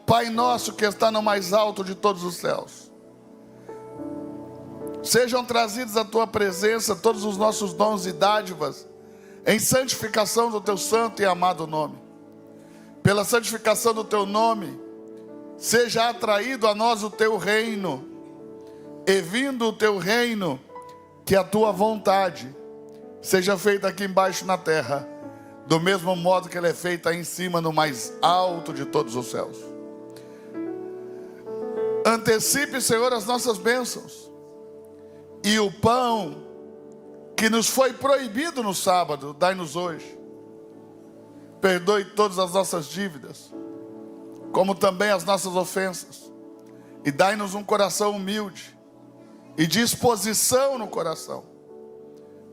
Pai nosso que está no mais alto de todos os céus, sejam trazidos à tua presença todos os nossos dons e dádivas, em santificação do teu santo e amado nome. Pela santificação do teu nome, seja atraído a nós o teu reino, e vindo o teu reino, que a tua vontade seja feita aqui embaixo na terra, do mesmo modo que ela é feita aí em cima, no mais alto de todos os céus. Antecipe, Senhor, as nossas bênçãos, e o pão que nos foi proibido no sábado, dai-nos hoje. Perdoe todas as nossas dívidas, como também as nossas ofensas, e dai-nos um coração humilde e disposição no coração,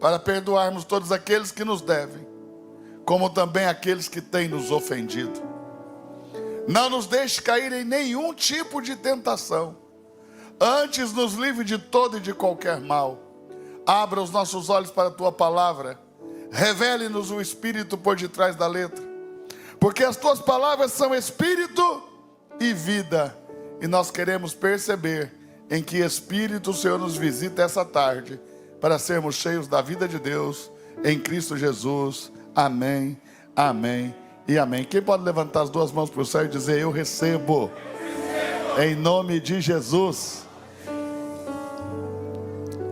para perdoarmos todos aqueles que nos devem, como também aqueles que têm nos ofendido. Não nos deixe cair em nenhum tipo de tentação, antes nos livre de todo e de qualquer mal. Abra os nossos olhos para a tua palavra, revele-nos o Espírito por detrás da letra, porque as tuas palavras são Espírito e vida, e nós queremos perceber em que Espírito o Senhor nos visita essa tarde, para sermos cheios da vida de Deus, em Cristo Jesus. Amém, amém e amém. Quem pode levantar as duas mãos para o céu e dizer: eu recebo, em nome de Jesus.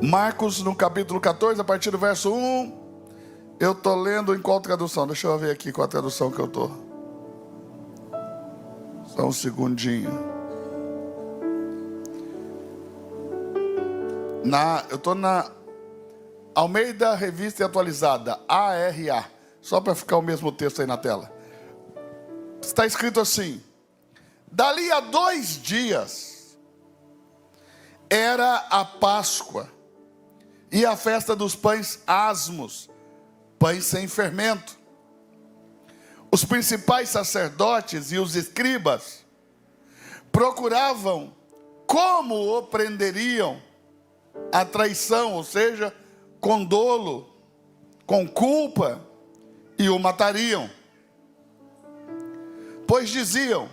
Marcos, no capítulo 14, a partir do verso 1. Eu estou lendo em qual tradução? Deixa eu ver aqui qual a tradução que eu estou. Só um segundinho. Eu estou na Almeida Revista e Atualizada, ARA. Só para ficar o mesmo texto aí na tela. Está escrito assim: dali a 2 dias era a Páscoa e a festa dos pães asmos, pães sem fermento. Os principais sacerdotes e os escribas procuravam como o prenderiam a traição, ou seja, com dolo, com culpa, e o matariam. Pois diziam: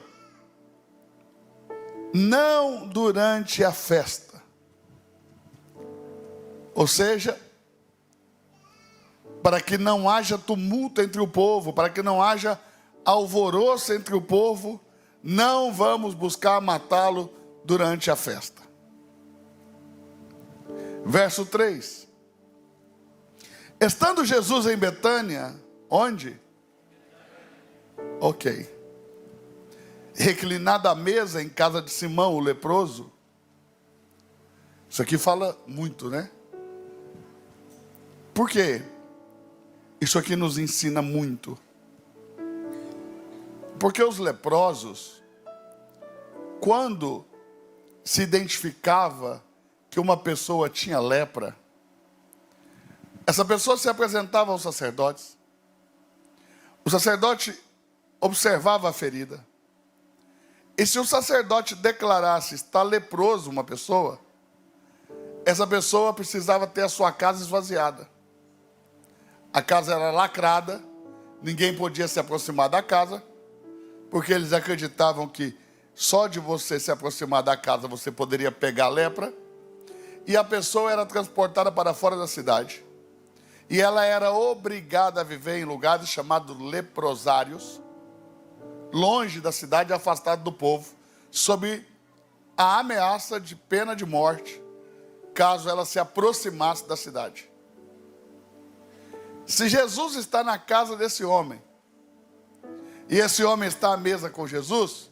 não durante a festa. Ou seja, para que não haja tumulto entre o povo, para que não haja alvoroço entre o povo, não vamos buscar matá-lo durante a festa. Verso 3. Estando Jesus em Betânia, onde? Ok. Reclinado à mesa em casa de Simão, o leproso. Isso aqui fala muito, né? Por quê? Isso aqui nos ensina muito. Porque os leprosos, quando se identificava que uma pessoa tinha lepra, essa pessoa se apresentava aos sacerdotes. O sacerdote observava a ferida. E se o sacerdote declarasse está leproso uma pessoa, essa pessoa precisava ter a sua casa esvaziada. A casa era lacrada, ninguém podia se aproximar da casa, porque eles acreditavam que só de você se aproximar da casa você poderia pegar a lepra, e a pessoa era transportada para fora da cidade. E ela era obrigada a viver em lugares chamados leprosários, longe da cidade, afastado do povo, sob a ameaça de pena de morte, caso ela se aproximasse da cidade. Se Jesus está na casa desse homem, e esse homem está à mesa com Jesus,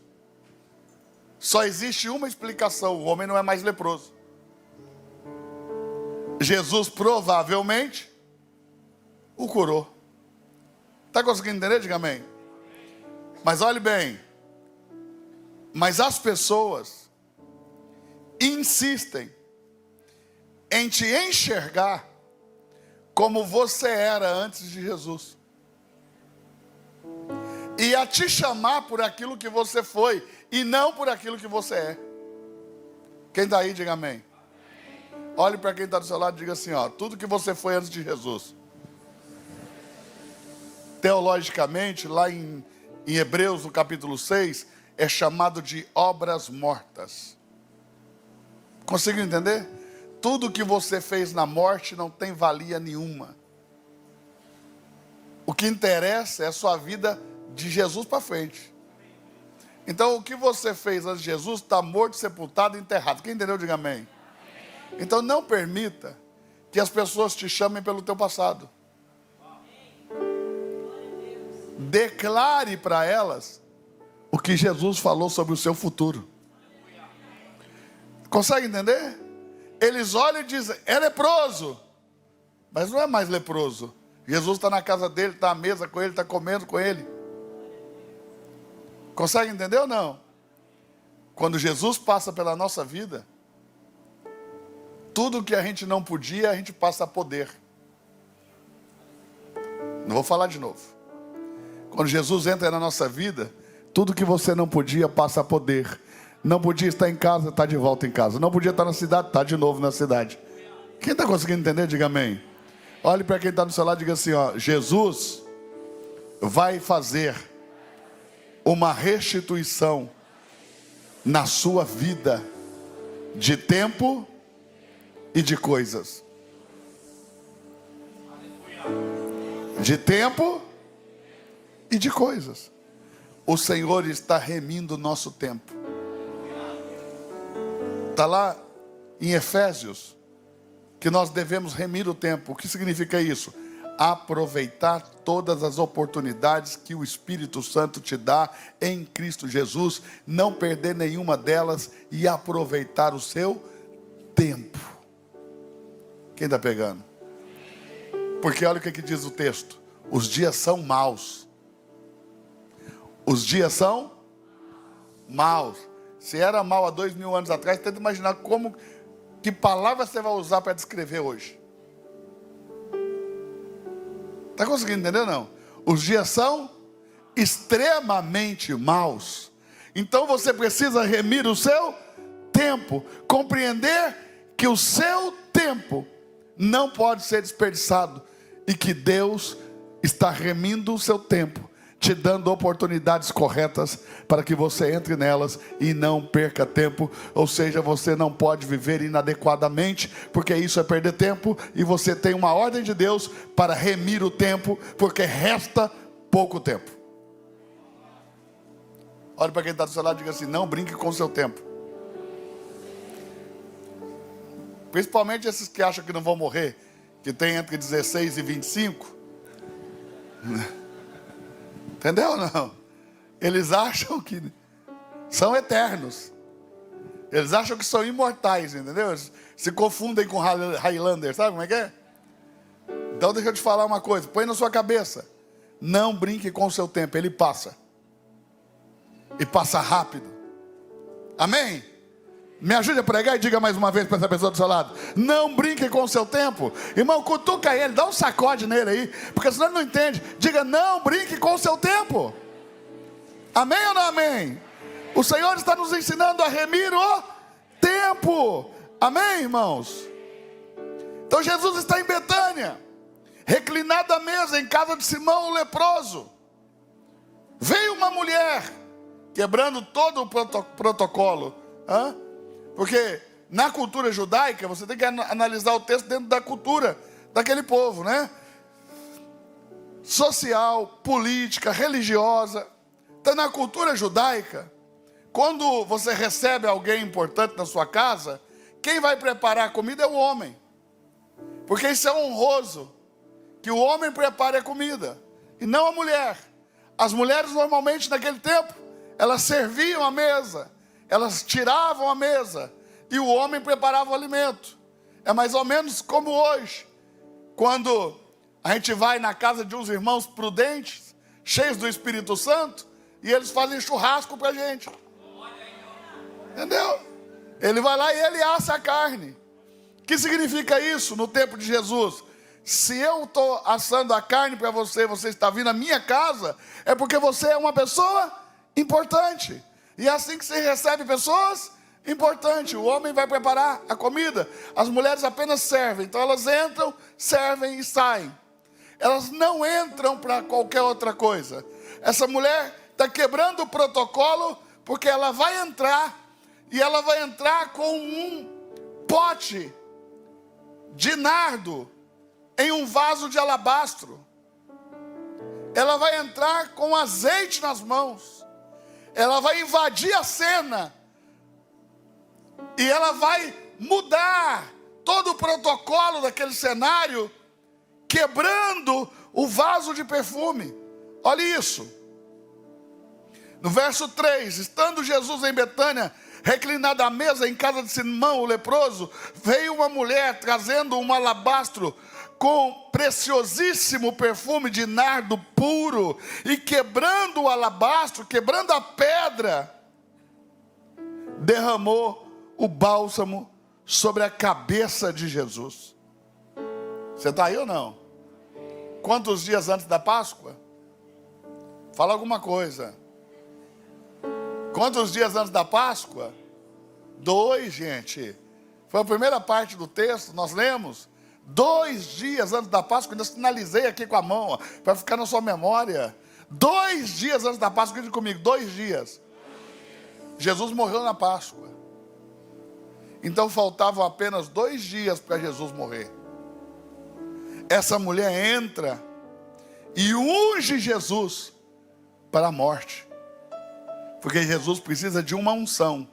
só existe uma explicação: o homem não é mais leproso. Jesus provavelmente o curou. Está conseguindo entender? Diga amém. Mas olhe bem, mas as pessoas insistem em te enxergar como você era antes de Jesus, e a te chamar por aquilo que você foi, e não por aquilo que você é. Quem está aí, diga amém. Olhe para quem está do seu lado e diga assim: ó, tudo que você foi antes de Jesus. Teologicamente, lá em Hebreus, no capítulo 6, é chamado de obras mortas. Conseguiu entender? Tudo que você fez na morte não tem valia nenhuma. O que interessa é a sua vida de Jesus para frente. Então, o que você fez antes de Jesus está morto, sepultado e enterrado. Quem entendeu, diga amém. Então, não permita que as pessoas te chamem pelo teu passado. Declare para elas o que Jesus falou sobre o seu futuro. Consegue entender? Eles olham e dizem, é leproso. Mas não é mais leproso. Jesus está na casa dele, está à mesa com ele, está comendo com ele. Consegue entender ou não? Quando Jesus passa pela nossa vida, tudo que a gente não podia, a gente passa a poder. Não vou falar de novo. Quando Jesus entra na nossa vida, tudo que você não podia, passa a poder. Não podia estar em casa, está de volta em casa. Não podia estar na cidade, está de novo na cidade. Quem está conseguindo entender, diga amém. Olhe para quem está no seu lado e diga assim, ó, Jesus vai fazer uma restituição na sua vida de tempo e de coisas. De tempo e de coisas. O Senhor está remindo o nosso tempo. Está lá em Efésios que nós devemos remir o tempo. O que significa isso? Aproveitar todas as oportunidades que o Espírito Santo te dá em Cristo Jesus, não perder nenhuma delas e aproveitar o seu tempo. Quem está pegando? Porque olha o que diz o texto: os dias são maus. Os dias são maus. Se era mal há 2000 anos atrás, tenta imaginar que palavra você vai usar para descrever hoje. Está conseguindo entender ou não? Os dias são extremamente maus. Então você precisa remir o seu tempo. Compreender que o seu tempo não pode ser desperdiçado. E que Deus está remindo o seu tempo, te dando oportunidades corretas para que você entre nelas e não perca tempo. Ou seja, você não pode viver inadequadamente, porque isso é perder tempo, e você tem uma ordem de Deus para remir o tempo, porque resta pouco tempo. Olha para quem está do seu lado e diga assim, não brinque com o seu tempo. Principalmente esses que acham que não vão morrer, que tem entre 16 e 25. Entendeu ou não? Eles acham que são eternos. Eles acham que são imortais, entendeu? Eles se confundem com Highlander, sabe como é que é? Então deixa eu te falar uma coisa, põe na sua cabeça. Não brinque com o seu tempo, ele passa. E passa rápido. Amém? Me ajude a pregar e diga mais uma vez para essa pessoa do seu lado. Não brinque com o seu tempo. Irmão, cutuca ele, dá um sacode nele aí, porque senão ele não entende. Diga, não brinque com o seu tempo. Amém ou não amém? O Senhor está nos ensinando a remir o tempo. Amém, irmãos? Então Jesus está em Betânia, reclinado à mesa em casa de Simão o leproso. Veio uma mulher, quebrando todo o protocolo. Porque na cultura judaica, você tem que analisar o texto dentro da cultura daquele povo, né? Social, política, religiosa. Então, na cultura judaica, quando você recebe alguém importante na sua casa, quem vai preparar a comida é o homem. Porque isso é honroso, que o homem prepare a comida, e não a mulher. As mulheres normalmente naquele tempo, elas serviam a mesa, elas tiravam a mesa, e o homem preparava o alimento. É mais ou menos como hoje, quando a gente vai na casa de uns irmãos prudentes, cheios do Espírito Santo, e eles fazem churrasco para a gente. Entendeu? Ele vai lá e ele assa a carne. O que significa isso no tempo de Jesus? Se eu estou assando a carne para você, você está vindo à minha casa, é porque você é uma pessoa importante. E é assim que se recebe pessoas importantes. O homem vai preparar a comida, as mulheres apenas servem. Então elas entram, servem e saem. Elas não entram para qualquer outra coisa. Essa mulher está quebrando o protocolo, Porque ela vai entrar, e ela vai entrar com um pote de nardo em um vaso de alabastro. Ela vai entrar com azeite nas mãos. Ela vai invadir a cena. E ela vai mudar todo o protocolo daquele cenário, quebrando o vaso de perfume. Olha isso. No verso 3, estando Jesus em Betânia, reclinado à mesa em casa de Simão, o leproso, veio uma mulher trazendo um alabastro com preciosíssimo perfume de nardo puro, e quebrando o alabastro, quebrando a pedra, derramou o bálsamo sobre a cabeça de Jesus. Você está aí ou não? Quantos dias antes da Páscoa? Fala alguma coisa. Quantos dias antes da Páscoa? 2, gente. Foi a primeira parte do texto, nós lemos. 2 dias antes da Páscoa, ainda sinalizei aqui com a mão, para ficar na sua memória. 2 dias antes da Páscoa, acredite comigo, 2 dias. Jesus morreu na Páscoa. Então faltavam apenas 2 dias para Jesus morrer. Essa mulher entra e unge Jesus para a morte. Porque Jesus precisa de uma unção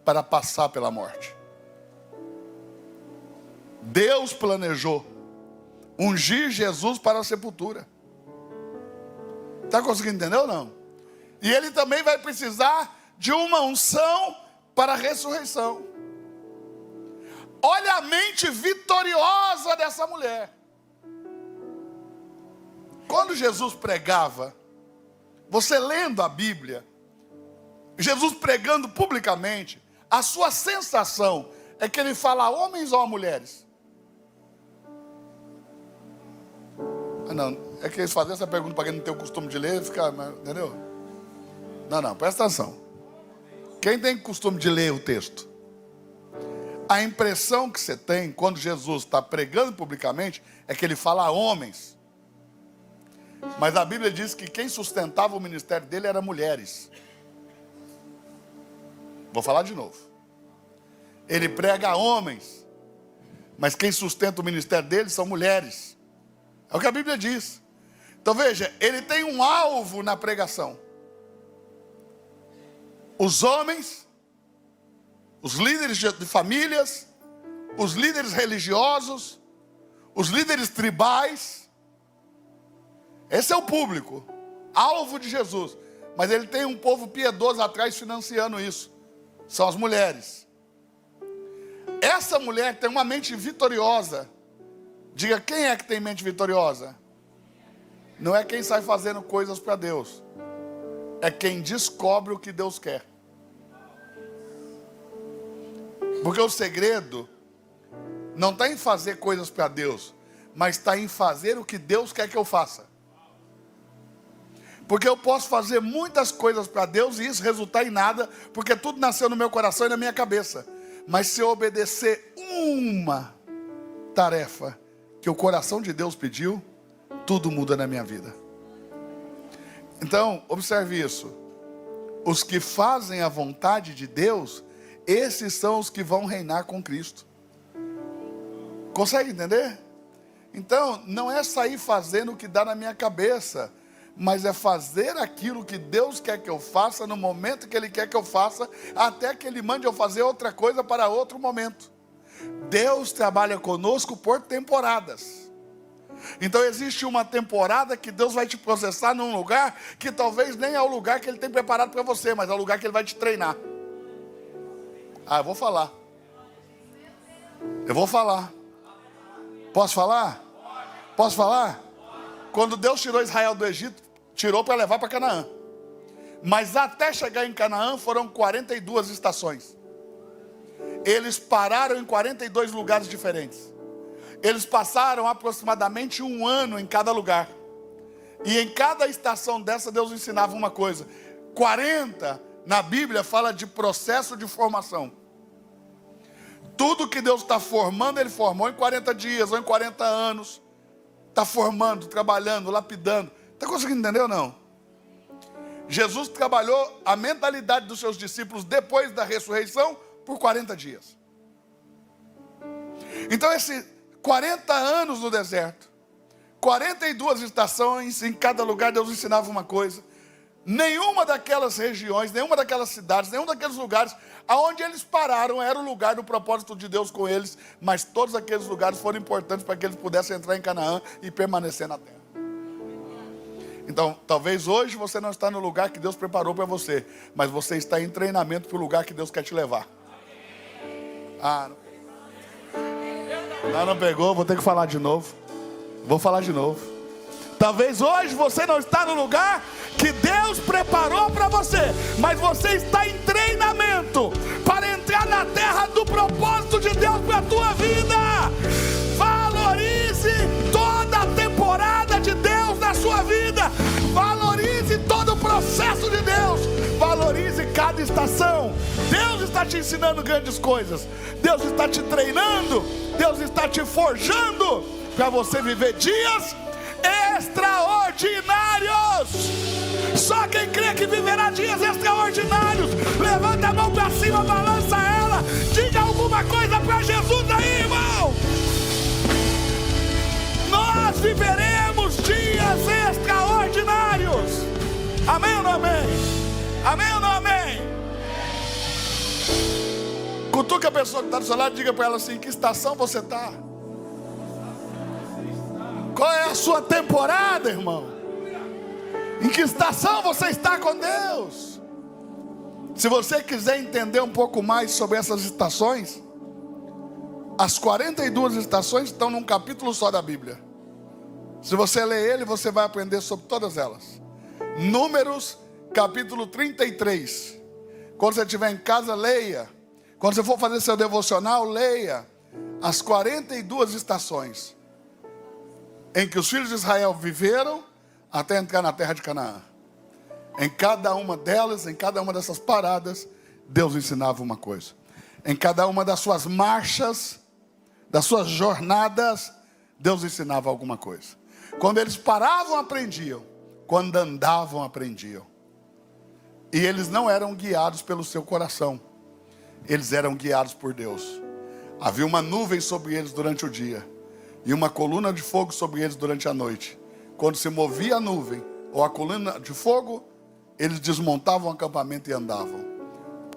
para passar pela morte. Deus planejou ungir Jesus para a sepultura. Está conseguindo entender ou não? E ele também vai precisar de uma unção para a ressurreição. Olha a mente vitoriosa dessa mulher. Quando Jesus pregava, você lendo a Bíblia, Jesus pregando publicamente, a sua sensação é que ele fala a homens ou a mulheres? Não, é que eles fazem essa pergunta para quem não tem o costume de ler, fica, entendeu? Não, presta atenção. Quem tem costume de ler o texto? A impressão que você tem quando Jesus está pregando publicamente é que ele fala a homens. Mas a Bíblia diz que quem sustentava o ministério dele eram mulheres. Vou falar de novo. Ele prega a homens, mas quem sustenta o ministério dele são mulheres. É o que a Bíblia diz. Então veja, ele tem um alvo na pregação. Os homens, os líderes de famílias, os líderes religiosos, os líderes tribais. Esse é o público, alvo de Jesus. Mas ele tem um povo piedoso atrás financiando isso. São as mulheres. Essa mulher tem uma mente vitoriosa. Diga, quem é que tem mente vitoriosa? Não é quem sai fazendo coisas para Deus. É quem descobre o que Deus quer. Porque o segredo não está em fazer coisas para Deus, mas está em fazer o que Deus quer que eu faça. Porque eu posso fazer muitas coisas para Deus e isso resultar em nada, porque tudo nasceu no meu coração e na minha cabeça. Mas se eu obedecer uma tarefa que o coração de Deus pediu, tudo muda na minha vida. Então, observe isso. Os que fazem a vontade de Deus, esses são os que vão reinar com Cristo. Consegue entender? Então, não é sair fazendo o que dá na minha cabeça, mas é fazer aquilo que Deus quer que eu faça, no momento que Ele quer que eu faça, até que Ele mande eu fazer outra coisa para outro momento. Deus trabalha conosco por temporadas. Então existe uma temporada que Deus vai te processar num lugar que talvez nem é o lugar que Ele tem preparado para você, mas é o lugar que Ele vai te treinar. Eu vou falar. Eu vou falar. Posso falar? Posso falar? Quando Deus tirou Israel do Egito, tirou para levar para Canaã. Mas até chegar em Canaã foram 42 estações. Eles pararam em 42 lugares diferentes. Eles passaram aproximadamente 1 ano em cada lugar. E em cada estação dessa Deus ensinava uma coisa. 40 na Bíblia fala de processo de formação. Tudo que Deus está formando, Ele formou em 40 dias ou em 40 anos. Está formando, trabalhando, lapidando. Está conseguindo entender ou não? Jesus trabalhou a mentalidade dos seus discípulos depois da ressurreição por 40 dias. Então, esses 40 anos no deserto, 42 estações, em cada lugar Deus ensinava uma coisa. Nenhuma daquelas regiões, nenhuma daquelas cidades, nenhum daqueles lugares aonde eles pararam era o lugar do propósito de Deus com eles, mas todos aqueles lugares foram importantes para que eles pudessem entrar em Canaã e permanecer na terra. Então, talvez hoje você não está no lugar que Deus preparou para você, mas você está em treinamento para o lugar que Deus quer te levar. Não pegou, vou ter que falar de novo. Vou falar de novo. Talvez hoje você não está no lugar que Deus preparou para você, mas você está em treinamento para entrar na terra do propósito de Deus para a tua vida. Valorize toda a temporada de Deus na sua vida. Valorize todo o processo de Deus. Valorize cada estação. Deus está te ensinando grandes coisas. Deus está te treinando. Deus está te forjando para você viver dias extraordinários. Só quem crê que viverá dias extraordinários, levanta a mão para cima, balança ela, diga alguma coisa para Jesus aí, irmão. Nós viveremos dias extraordinários. Amém ou não amém? Amém ou não amém? Cutuca a pessoa que está do seu lado e diga para ela assim: que estação você está? Qual é a sua temporada, irmão? Em que estação você está com Deus? Se você quiser entender um pouco mais sobre essas estações, as 42 estações estão num capítulo só da Bíblia. Se você ler ele, você vai aprender sobre todas elas. Números, capítulo 33. Quando você estiver em casa, leia. Quando você for fazer seu devocional, leia as 42 estações em que os filhos de Israel viveram até entrar na terra de Canaã. Em cada uma delas, em cada uma dessas paradas, Deus ensinava uma coisa. Em cada uma das suas marchas, das suas jornadas, Deus ensinava alguma coisa. Quando eles paravam, aprendiam. Quando andavam, aprendiam. E eles não eram guiados pelo seu coração. Eles eram guiados por Deus. Havia uma nuvem sobre eles durante o dia e uma coluna de fogo sobre eles durante a noite. Quando se movia a nuvem ou a coluna de fogo, eles desmontavam o acampamento e andavam.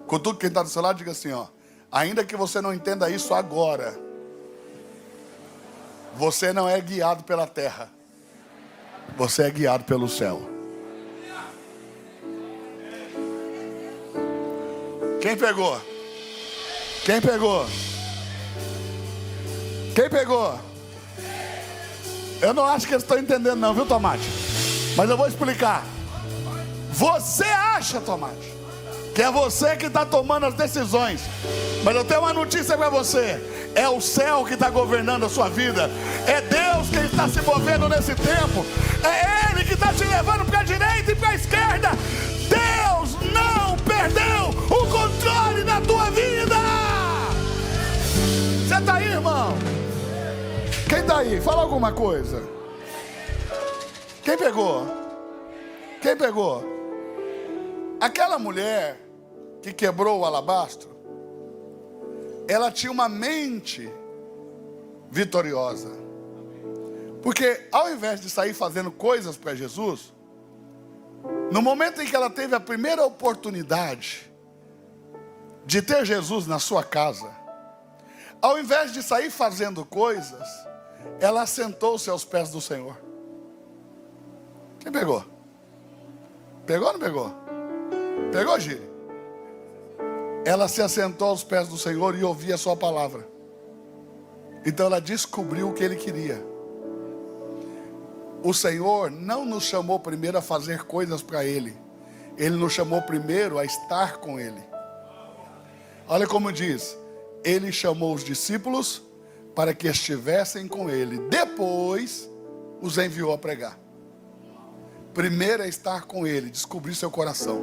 Cutuque quem está do seu lado, diga assim, ó: ainda que você não entenda isso agora, você não é guiado pela terra, você é guiado pelo céu. Quem pegou? Quem pegou? Quem pegou? Eu não acho que eles estão entendendo não, viu, Tomate? Mas eu vou explicar. Você acha, Tomate, que é você que está tomando as decisões. Mas eu tenho uma notícia para você: é o céu que está governando a sua vida. É Deus que está se movendo nesse tempo. É Ele que está te levando para a direita e para a esquerda. Deus não perdeu o controle da tua vida. Você está aí, irmão? Quem está aí? Fala alguma coisa. Quem pegou? Quem pegou? Aquela mulher que quebrou o alabastro, ela tinha uma mente vitoriosa. Porque ao invés de sair fazendo coisas para Jesus, no momento em que ela teve a primeira oportunidade de ter Jesus na sua casa, ao invés de sair fazendo coisas, ela assentou-se aos pés do Senhor. Quem pegou? Pegou ou não pegou? Pegou, Gire? Ela se assentou aos pés do Senhor e ouvia a sua palavra. Então ela descobriu o que Ele queria. O Senhor não nos chamou primeiro a fazer coisas para Ele. Ele nos chamou primeiro a estar com Ele. Olha como diz: Ele chamou os discípulos para que estivessem com Ele. Depois os enviou a pregar. Primeiro é estar com Ele, descobrir seu coração.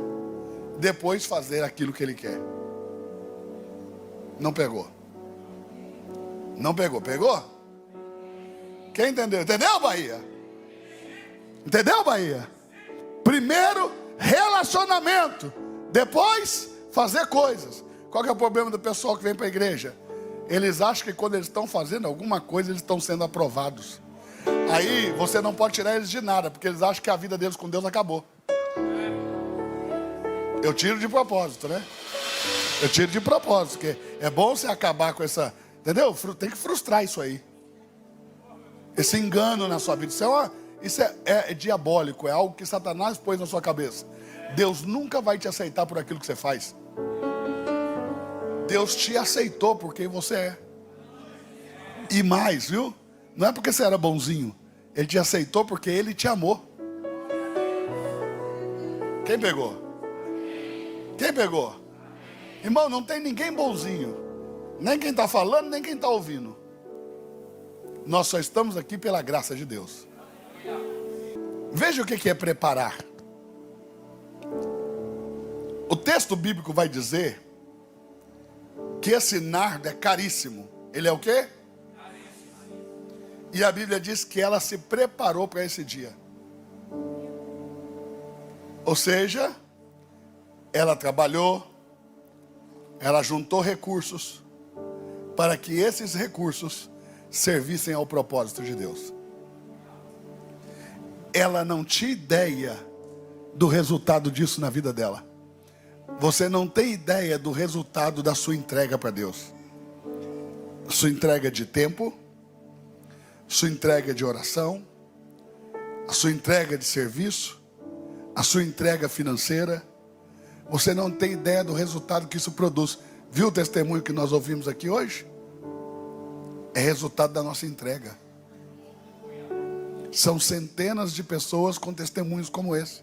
Depois fazer aquilo que Ele quer. Não pegou? Não pegou? Pegou? Quem entendeu? Entendeu, Bahia? Entendeu, Bahia? Primeiro relacionamento, depois fazer coisas. Qual que é o problema do pessoal que vem para a igreja? Eles acham que quando eles estão fazendo alguma coisa, eles estão sendo aprovados. Aí você não pode tirar eles de nada, porque eles acham que a vida deles com Deus acabou. Eu tiro de propósito, né? Eu tiro de propósito, porque é bom você acabar com essa... Entendeu? Tem que frustrar isso aí. Esse engano na sua vida. Isso é diabólico, é algo que Satanás pôs na sua cabeça. Deus nunca vai te aceitar por aquilo que você faz. Deus te aceitou por quem você é. E mais, viu? Não é porque você era bonzinho. Ele te aceitou porque Ele te amou. Quem pegou? Quem pegou? Irmão, não tem ninguém bonzinho. Nem quem está falando, nem quem está ouvindo. Nós só estamos aqui pela graça de Deus. Veja o que é preparar. O texto bíblico vai dizer que esse nardo é caríssimo. Ele é o quê? Caríssimo. E a Bíblia diz que ela se preparou para esse dia. Ou seja, ela trabalhou, ela juntou recursos para que esses recursos servissem ao propósito de Deus. Ela não tinha ideia do resultado disso na vida dela. Você não tem ideia do resultado da sua entrega para Deus. Sua entrega de tempo, sua entrega de oração, a sua entrega de serviço, a sua entrega financeira. Você não tem ideia do resultado que isso produz. Viu o testemunho que nós ouvimos aqui hoje? É resultado da nossa entrega. São centenas de pessoas com testemunhos como esse.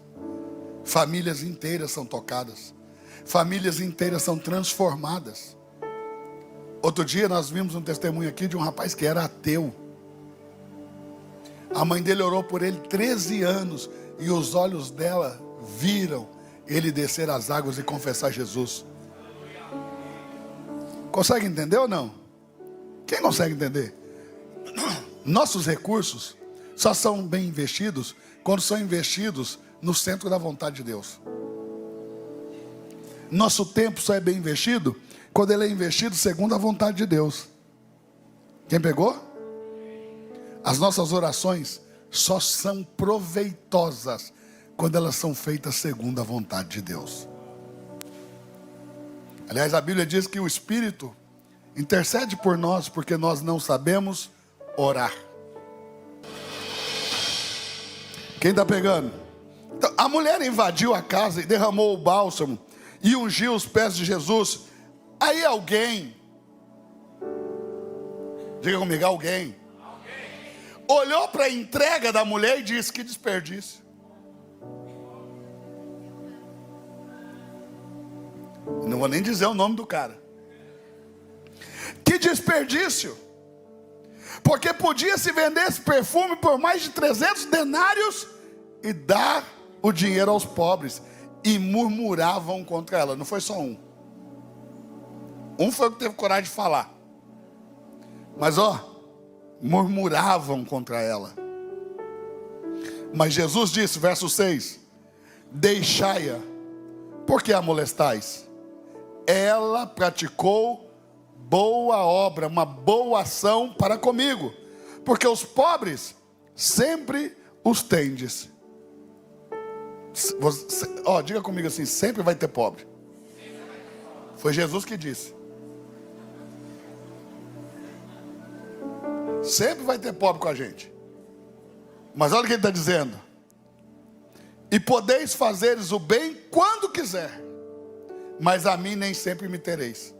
Famílias inteiras são tocadas. Famílias inteiras são transformadas. Outro dia nós vimos um testemunho aqui de um rapaz que era ateu. A mãe dele orou por ele 13 anos. E os olhos dela viram ele descer as águas e confessar Jesus. Consegue entender ou não? Quem consegue entender? Nossos recursos só são bem investidos quando são investidos no centro da vontade de Deus. Nosso tempo só é bem investido quando ele é investido segundo a vontade de Deus. Quem pegou? As nossas orações só são proveitosas quando elas são feitas segundo a vontade de Deus. Aliás, a Bíblia diz que o Espírito intercede por nós porque nós não sabemos orar. Quem está pegando? Então, a mulher invadiu a casa e derramou o bálsamo e ungiu os pés de Jesus. Aí alguém, diga comigo, alguém olhou para a entrega da mulher e disse: que desperdício. Não vou nem dizer o nome do cara. Que desperdício. Porque podia se vender esse perfume por mais de 300 denários e dar o dinheiro aos pobres. E murmuravam contra ela. Não foi só um. Um foi o que teve coragem de falar. Mas murmuravam contra ela. Mas Jesus disse, verso 6: deixai-a, porque a molestais? Ela praticou boa obra, uma boa ação para comigo, porque os pobres sempre os tendes. Diga comigo assim: sempre vai ter pobre. Foi Jesus que disse. Sempre vai ter pobre com a gente. Mas olha o que ele está dizendo: e podeis fazeres o bem quando quiser, mas a mim nem sempre me tereis.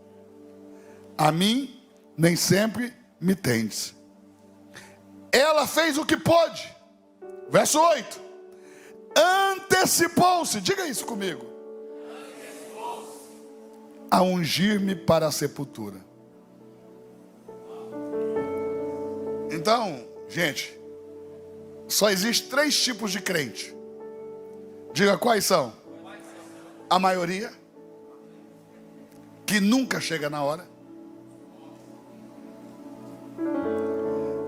A mim nem sempre me tendes. Ela fez o que pôde. Verso 8: antecipou-se, diga isso comigo, a ungir-me para a sepultura. Então, gente, só existe 3 tipos de crente. Diga quais são. A maioria, que nunca chega na hora.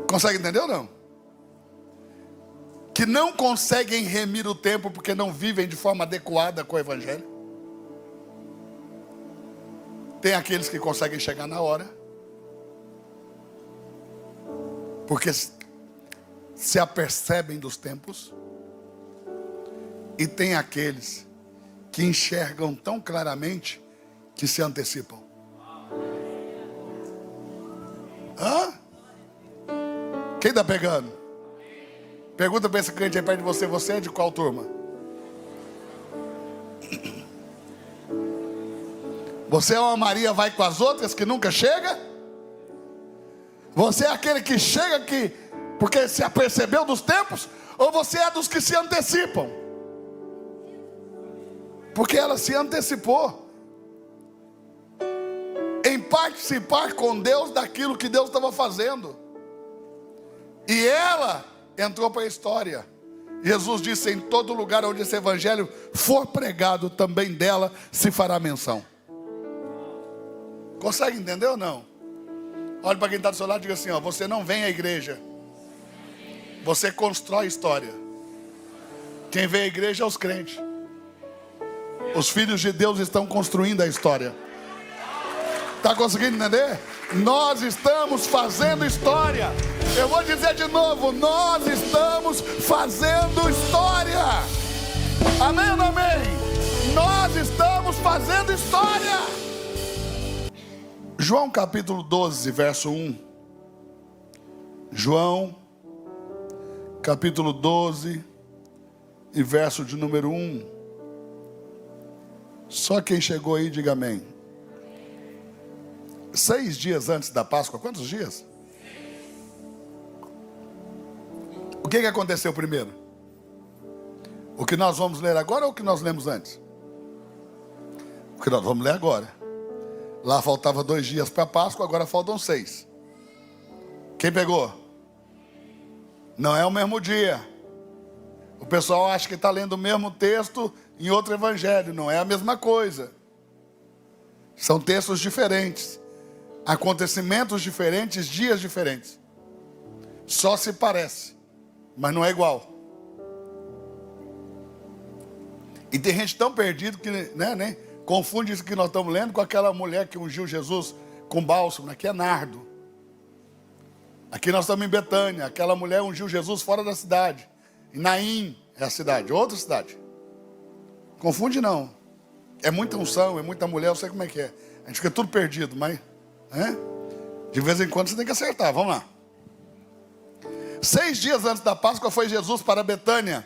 Consegue entender ou não? que não conseguem remir o tempo porque não vivem de forma adequada com o Evangelho. Tem aqueles que conseguem chegar na hora, porque se apercebem dos tempos. E tem aqueles que enxergam tão claramente que se antecipam. Hã? Quem está pegando? Pergunta para esse crente aí perto de você: você é de qual turma? Você é uma Maria vai com as outras que nunca chega? Você é aquele que chega aqui porque se apercebeu dos tempos? Ou você é dos que se antecipam? Porque ela se antecipou em participar com Deus daquilo que Deus estava fazendo. E ela entrou para a história. Jesus disse: em todo lugar onde esse evangelho for pregado, também dela se fará menção. Consegue entender ou não? Olha para quem está do seu lado e diga assim: ó, você não vem à igreja, você constrói história. Quem vem à igreja é os crentes. Os filhos de Deus estão construindo a história. Está conseguindo entender? Nós estamos fazendo história. Eu vou dizer de novo: nós estamos fazendo história. Amém ou não amém? Nós estamos fazendo história. João capítulo 12, verso 1. João capítulo 12 e verso de número 1. Só quem chegou aí, diga amém. 6 dias antes da Páscoa. Quantos dias? O que aconteceu primeiro? O que nós vamos ler agora ou o que nós lemos antes? O que nós vamos ler agora. Lá faltava 2 dias para a Páscoa, agora faltam 6. Quem pegou? Não é o mesmo dia. O pessoal acha que está lendo o mesmo texto em outro evangelho. Não é a mesma coisa. São textos diferentes, acontecimentos diferentes, dias diferentes. Só se parece, mas não é igual. E tem gente tão perdido que né, confunde isso que nós estamos lendo com aquela mulher que ungiu Jesus com bálsamo. Aqui é nardo. Aqui nós estamos em Betânia. Aquela mulher ungiu Jesus fora da cidade. Em Naim é a cidade, outra cidade. Confunde não. É muita unção, é muita mulher, eu sei como é que é. A gente fica tudo perdido, mas de vez em quando você tem que acertar. Vamos lá. 6 dias antes da Páscoa foi Jesus para Betânia,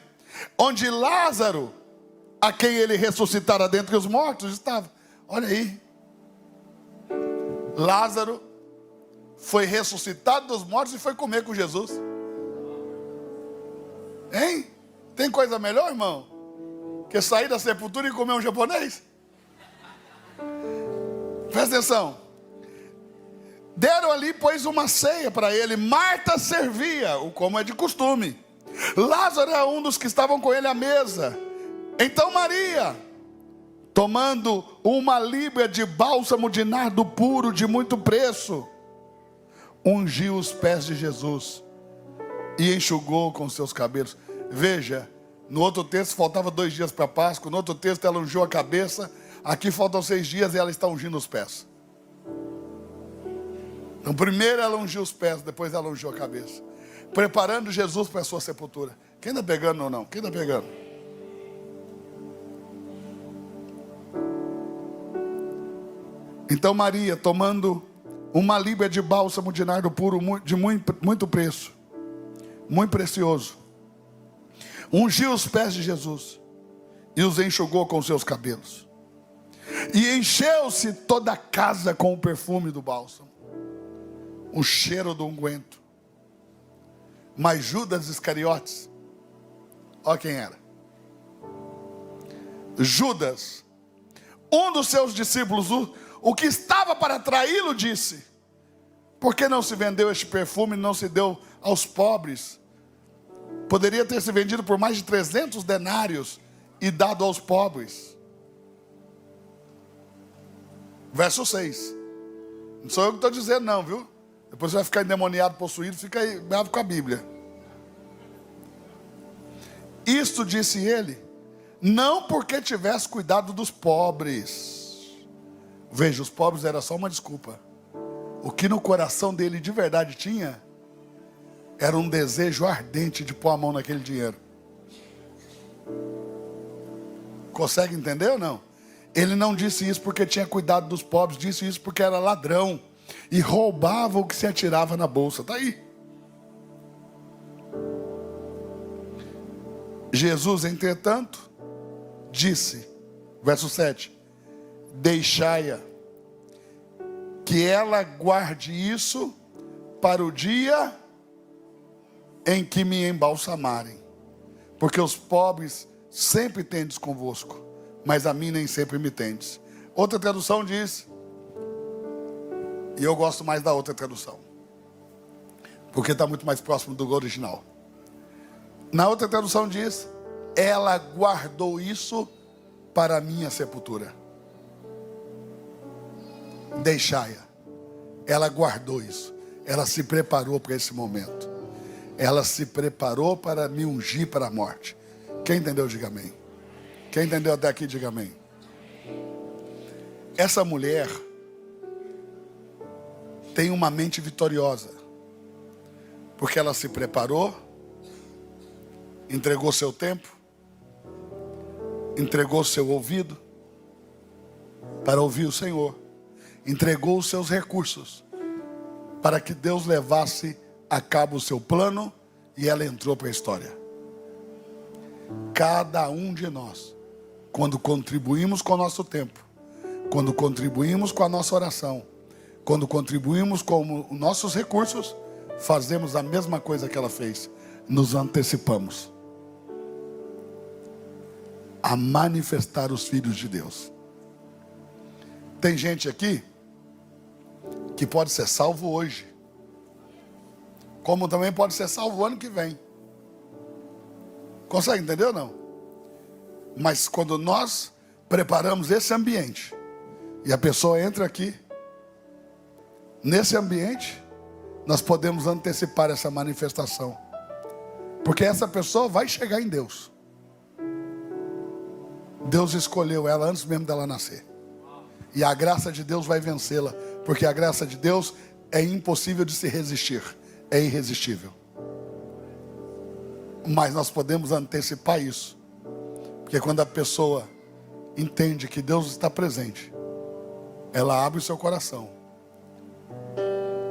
onde Lázaro, a quem ele ressuscitara dentre os mortos, estava. Olha aí. Lázaro foi ressuscitado dos mortos e foi comer com Jesus. Hein? Tem coisa melhor, irmão, que sair da sepultura e comer um japonês? Presta atenção. Deram ali, pois, uma ceia para ele. Marta servia, o como é de costume. Lázaro era um dos que estavam com ele à mesa. Então Maria, tomando uma líbia de bálsamo de nardo puro de muito preço, ungiu os pés de Jesus e enxugou com seus cabelos. Veja, no outro texto faltava 2 dias para a Páscoa. No outro texto ela ungiu a cabeça. Aqui faltam 6 dias e ela está ungindo os pés. Então primeiro ela ungiu os pés, depois ela ungiu a cabeça, preparando Jesus para a sua sepultura. Quem está pegando ou não? Quem está pegando? Então Maria, tomando uma líbia de bálsamo de nardo puro de muito preço, muito precioso, ungiu os pés de Jesus e os enxugou com seus cabelos. E encheu-se toda a casa com o perfume do bálsamo, o cheiro do unguento. Mas Judas Iscariotes, olha quem era. Judas, um dos seus discípulos, o que estava para traí-lo, disse: por que não se vendeu este perfume e não se deu aos pobres? Poderia ter se vendido por mais de 300 denários e dado aos pobres. Verso 6. Não sou eu que estou dizendo não, viu? Depois você vai ficar endemoniado, possuído, fica aí bravo com a Bíblia. Isto disse ele, não porque tivesse cuidado dos pobres. Veja, os pobres era só uma desculpa. O que no coração dele de verdade tinha, era um desejo ardente de pôr a mão naquele dinheiro. Consegue entender ou não? Ele não disse isso porque tinha cuidado dos pobres, disse isso porque era ladrão e roubava o que se atirava na bolsa. Está aí. Jesus, entretanto, disse, verso 7, deixai-a, que ela guarde isso para o dia em que me embalsamarem, porque os pobres sempre tendes convosco, mas a mim nem sempre me tendes. Outra tradução diz, e eu gosto mais da outra tradução, porque está muito mais próximo do original. Na outra tradução diz, ela guardou isso para a minha sepultura. Deixai-a. Ela guardou isso. Ela se preparou para esse momento. Ela se preparou para me ungir para a morte. Quem entendeu, diga amém. Quem entendeu até aqui, diga amém. Essa mulher tem uma mente vitoriosa, porque ela se preparou, entregou seu tempo, entregou seu ouvido para ouvir o Senhor, entregou os seus recursos para que Deus levasse a cabo o seu plano, e ela entrou para a história. Cada um de nós, quando contribuímos com o nosso tempo, quando contribuímos com a nossa oração, quando contribuímos com os nossos recursos, fazemos a mesma coisa que ela fez, nos antecipamos a manifestar os filhos de Deus. Tem gente aqui que pode ser salvo hoje, como também pode ser salvo o ano que vem. Consegue entender ou não? Mas quando nós preparamos esse ambiente, e a pessoa entra aqui, nesse ambiente, nós podemos antecipar essa manifestação, porque essa pessoa vai chegar em Deus. Deus escolheu ela antes mesmo dela nascer, e a graça de Deus vai vencê-la, porque a graça de Deus é impossível de se resistir, é irresistível. Mas nós podemos antecipar isso, porque quando a pessoa entende que Deus está presente, ela abre o seu coração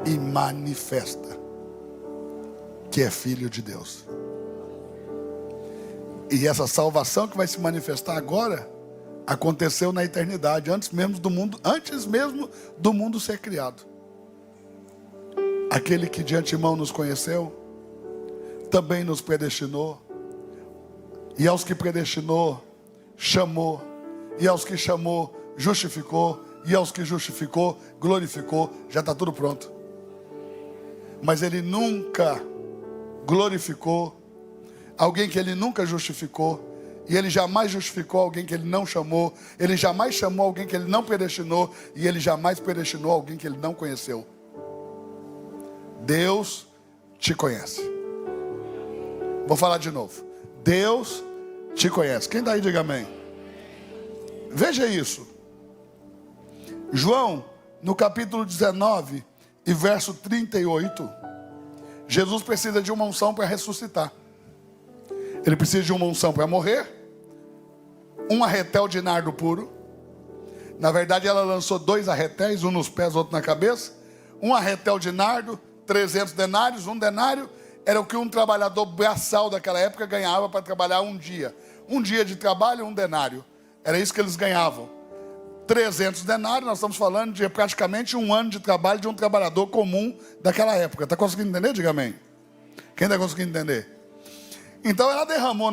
e manifesta que é filho de Deus. E essa salvação que vai se manifestar agora aconteceu na eternidade, antes mesmo do mundo ser criado. Aquele que de antemão nos conheceu, também nos predestinou, e aos que predestinou, chamou, e aos que chamou, justificou, e aos que justificou, glorificou. Já está tudo pronto. Mas ele nunca glorificou alguém que ele nunca justificou, e ele jamais justificou alguém que ele não chamou, ele jamais chamou alguém que ele não predestinou, e ele jamais predestinou alguém que ele não conheceu. Deus te conhece. Vou falar de novo. Deus te conhece. Quem daí diga amém. Veja isso. João, no capítulo 19 e verso 38, Jesus precisa de uma unção para ressuscitar. Ele precisa de uma unção para morrer, um arretel de nardo puro. Na verdade, ela lançou 2 arretéis, um nos pés, outro na cabeça. Um arretel de nardo, 300 denários. Um denário era o que um trabalhador braçal daquela época ganhava para trabalhar um dia. Um dia de trabalho, um denário. Era isso que eles ganhavam. 300 denários, nós estamos falando de praticamente um ano de trabalho de um trabalhador comum daquela época. Está conseguindo entender? Diga amém. Quem está conseguindo entender? Então ela derramou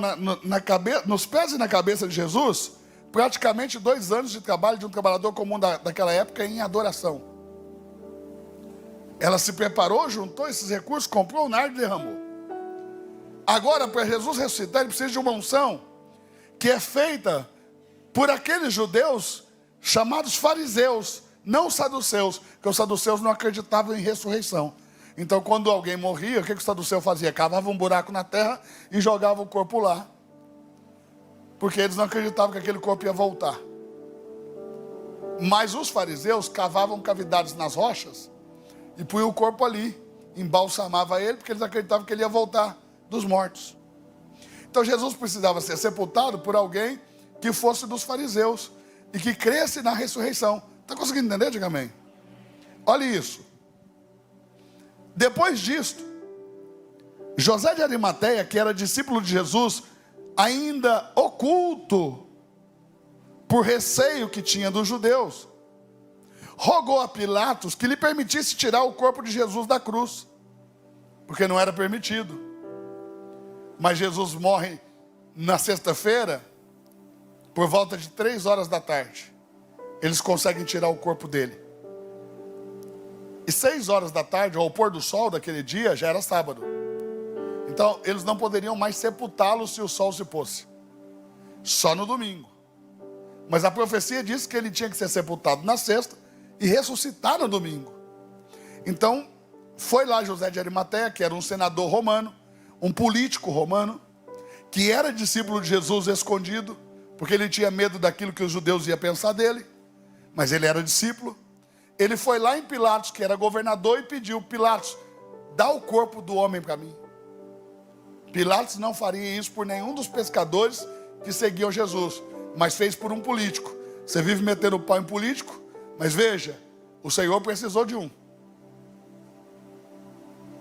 nos pés e na cabeça de Jesus praticamente 2 anos de trabalho de um trabalhador comum daquela época em adoração. Ela se preparou, juntou esses recursos, comprou o nardo e derramou. Agora, para Jesus ressuscitar, ele precisa de uma unção que é feita por aqueles judeus chamados fariseus, não saduceus, porque os saduceus não acreditavam em ressurreição. Então, quando alguém morria, o que o saduceu fazia? Cavava um buraco na terra e jogava o corpo lá. porque eles não acreditavam que aquele corpo ia voltar. Mas os fariseus cavavam cavidades nas rochas e punham o corpo ali, embalsamava ele, porque eles acreditavam que ele ia voltar dos mortos. Então Jesus precisava ser sepultado por alguém que fosse dos fariseus e que cresce na ressurreição. Está conseguindo entender? Diga amém. Olha isso. Depois disto, José de Arimateia, que era discípulo de Jesus, ainda oculto, por receio que tinha dos judeus, rogou a Pilatos que lhe permitisse tirar o corpo de Jesus da cruz, porque não era permitido. Mas Jesus morre na sexta-feira, por volta de 3 horas da tarde. Eles conseguem tirar o corpo dele. E 6 horas da tarde, ao pôr do sol daquele dia, já era sábado. Então, eles não poderiam mais sepultá-lo se o sol se pôsse. Só no domingo. Mas a profecia diz que ele tinha que ser sepultado na sexta e ressuscitar no domingo. Então, foi lá José de Arimateia, que era um senador romano, um político romano, que era discípulo de Jesus escondido, porque ele tinha medo daquilo que os judeus iam pensar dele, mas ele era discípulo. Ele foi lá em Pilatos, que era governador, e pediu: Pilatos, dá o corpo do homem para mim. Pilatos não faria isso por nenhum dos pescadores que seguiam Jesus, mas fez por um político. Você vive metendo o pau em político, mas veja, o Senhor precisou de um.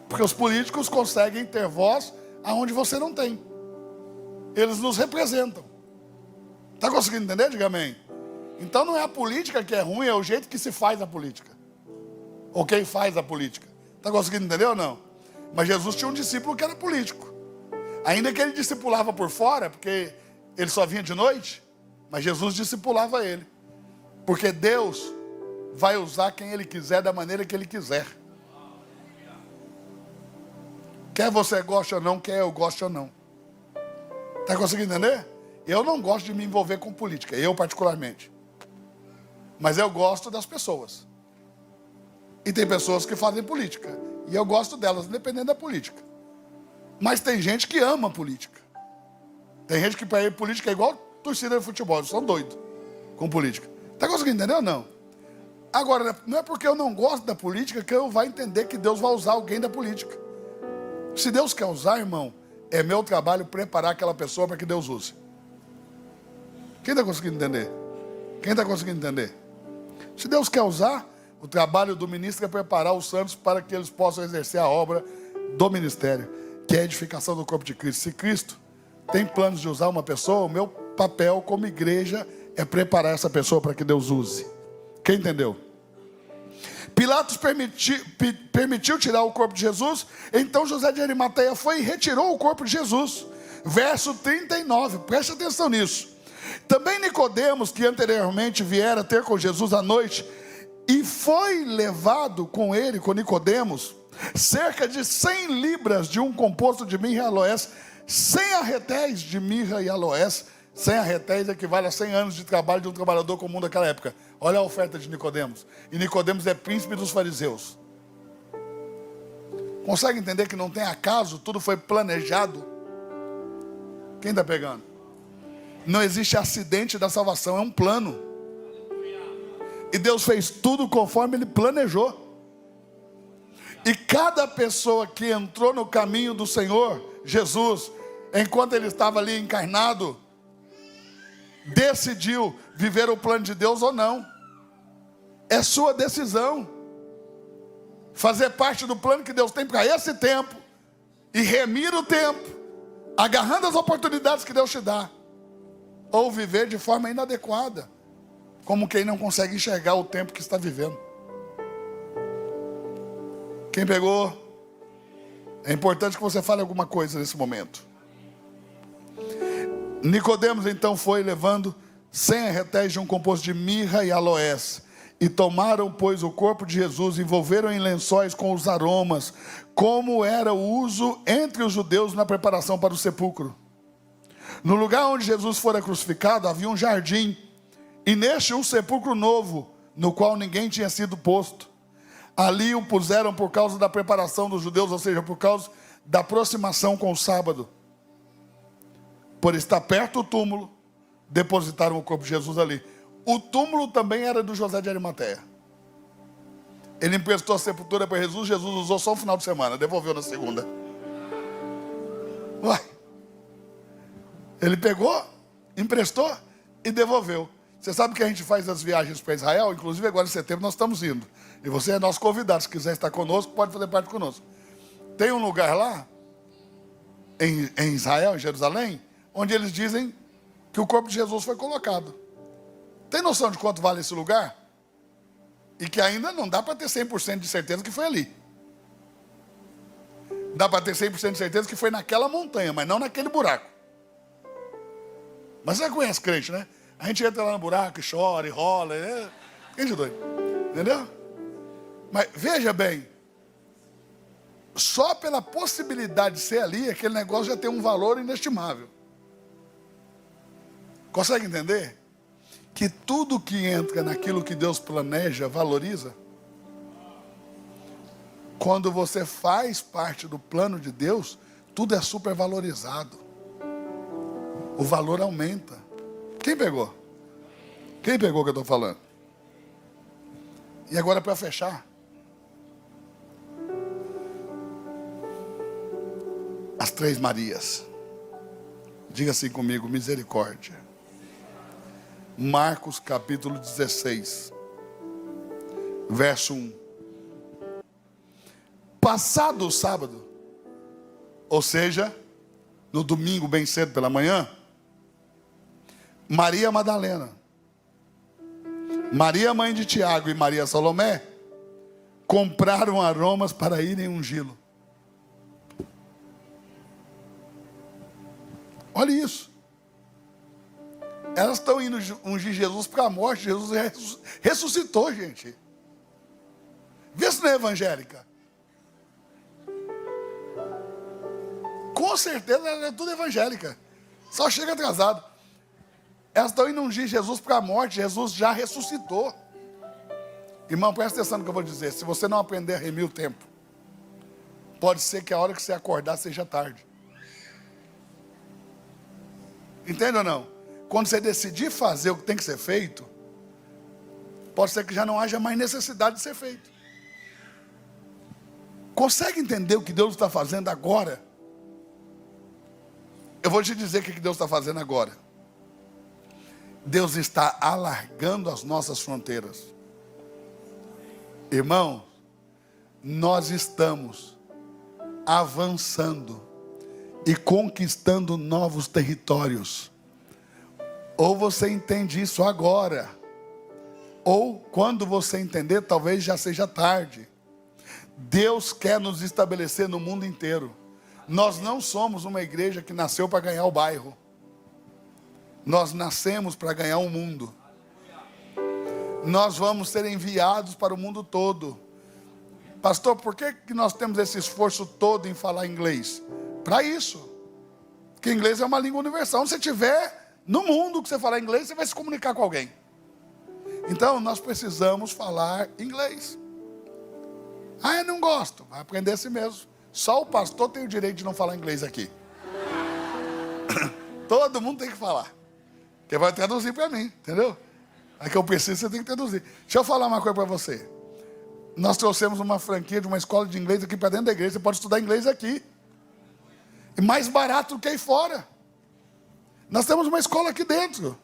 Porque os políticos conseguem ter voz aonde você não tem. Eles nos representam. Está conseguindo entender? Diga amém. Então não é a política que é ruim, é o jeito que se faz a política. Ou quem faz a política. Está conseguindo entender ou não? Mas Jesus tinha um discípulo que era político. Ainda que ele discipulava por fora, porque ele só vinha de noite, mas Jesus discipulava ele. Porque Deus vai usar quem Ele quiser, da maneira que Ele quiser. Quer você goste ou não, quer eu goste ou não. Está conseguindo entender? Eu não gosto de me envolver com política, eu particularmente. Mas eu gosto das pessoas. E tem pessoas que fazem política, e eu gosto delas, independente da política. Mas tem gente que ama política. Tem gente que para ele política é igual torcida de futebol, eles são doidos com política. Está conseguindo entender ou não? Agora, não é porque eu não gosto da política que eu vou entender que Deus vai usar alguém da política. Se Deus quer usar, irmão, é meu trabalho preparar aquela pessoa para que Deus use. Quem está conseguindo entender? Quem está conseguindo entender? Se Deus quer usar, o trabalho do ministro é preparar os santos para que eles possam exercer a obra do ministério, que é a edificação do corpo de Cristo. Se Cristo tem planos de usar uma pessoa, o meu papel como igreja é preparar essa pessoa para que Deus use. Quem entendeu? Pilatos permitiu tirar o corpo de Jesus. Então José de Arimateia foi e retirou o corpo de Jesus. Verso 39, preste atenção nisso. Também Nicodemos, que anteriormente viera ter com Jesus à noite, e foi levado com ele, com Nicodemos, cerca de 100 libras de um composto de mirra e aloés, 100 arretéis de mirra e aloés. 100 arretéis equivale a 100 anos de trabalho de um trabalhador comum daquela época. Olha a oferta de Nicodemos. E Nicodemos é príncipe dos fariseus. Consegue entender que não tem acaso? Tudo foi planejado. Quem está pegando? Não existe acidente da salvação, é um plano. E Deus fez tudo conforme Ele planejou. E cada pessoa que entrou no caminho do Senhor Jesus, enquanto Ele estava ali encarnado, decidiu viver o plano de Deus ou não. É sua decisão. Fazer parte do plano que Deus tem para esse tempo e remir o tempo, agarrando as oportunidades que Deus te dá, ou viver de forma inadequada, como quem não consegue enxergar o tempo que está vivendo. Quem pegou? É importante que você fale alguma coisa nesse momento. Nicodemos então foi levando 100 arretéis de um composto de mirra e aloés, e tomaram, pois, o corpo de Jesus, envolveram em lençóis com os aromas, como era o uso entre os judeus na preparação para o sepulcro. No lugar onde Jesus fora crucificado havia um jardim, e neste um sepulcro novo, no qual ninguém tinha sido posto. Ali o puseram por causa da preparação dos judeus, ou seja, por causa da aproximação com o sábado. Por estar perto do túmulo, depositaram o corpo de Jesus ali. O túmulo também era do José de Arimateia. Ele emprestou a sepultura para Jesus, Jesus usou só um final de semana, devolveu na segunda. Uai. Ele pegou, emprestou e devolveu. Você sabe que a gente faz as viagens para Israel? Inclusive agora em setembro nós estamos indo. E você é nosso convidado, se quiser estar conosco, pode fazer parte conosco. Tem um lugar lá, em Israel, em Jerusalém, onde eles dizem que o corpo de Jesus foi colocado. Tem noção de quanto vale esse lugar? E que ainda não dá para ter 100% de certeza que foi ali. Dá para ter 100% de certeza que foi naquela montanha, mas não naquele buraco. Mas você conhece crente, né? A gente entra lá no buraco e chora e rola. Gente doido. Entendeu? Mas veja bem. Só pela possibilidade de ser ali, aquele negócio já tem um valor inestimável. Consegue entender? Que tudo que entra naquilo que Deus planeja, valoriza. Quando você faz parte do plano de Deus, tudo é supervalorizado. O valor aumenta. Quem pegou? Quem pegou o que eu estou falando? E agora para fechar. As três Marias. Diga assim comigo, misericórdia. Marcos capítulo 16, verso 1. Passado o sábado, ou seja, no domingo bem cedo pela manhã, Maria Madalena, Maria mãe de Tiago e Maria Salomé compraram aromas para irem ungí-lo. Olha isso. Elas estão indo ungir Jesus para a morte. Jesus ressuscitou, gente. Vê se não é evangélica. Com certeza ela é tudo evangélica. Só chega atrasado. Elas estão indo ungir Jesus para a morte. Jesus já ressuscitou. Irmão, presta atenção no que eu vou dizer. Se você não aprender a remir o tempo, pode ser que a hora que você acordar seja tarde. Entende ou não? Quando você decidir fazer o que tem que ser feito, pode ser que já não haja mais necessidade de ser feito. Consegue entender o que Deus está fazendo agora? Eu vou te dizer o que Deus está fazendo agora. Deus está alargando as nossas fronteiras. Irmão, nós estamos avançando e conquistando novos territórios. Ou você entende isso agora, ou quando você entender, talvez já seja tarde. Deus quer nos estabelecer no mundo inteiro. Nós não somos uma igreja que nasceu para ganhar o bairro. Nós nascemos para ganhar o mundo. Nós vamos ser enviados para o mundo todo. Pastor, por que nós temos esse esforço todo em falar inglês? Para isso. Porque inglês é uma língua universal. Onde você estiver no mundo que você falar inglês, você vai se comunicar com alguém. Então, nós precisamos falar inglês. Ah, eu não gosto. Vai aprender assim mesmo. Só o pastor tem o direito de não falar inglês aqui. Todo mundo tem que falar. Porque vai traduzir para mim, entendeu? Aí que eu preciso, você tem que traduzir. Deixa eu falar uma coisa para você. Nós trouxemos uma franquia de uma escola de inglês aqui para dentro da igreja. Você pode estudar inglês aqui. E mais barato do que aí fora. Nós temos uma escola aqui dentro.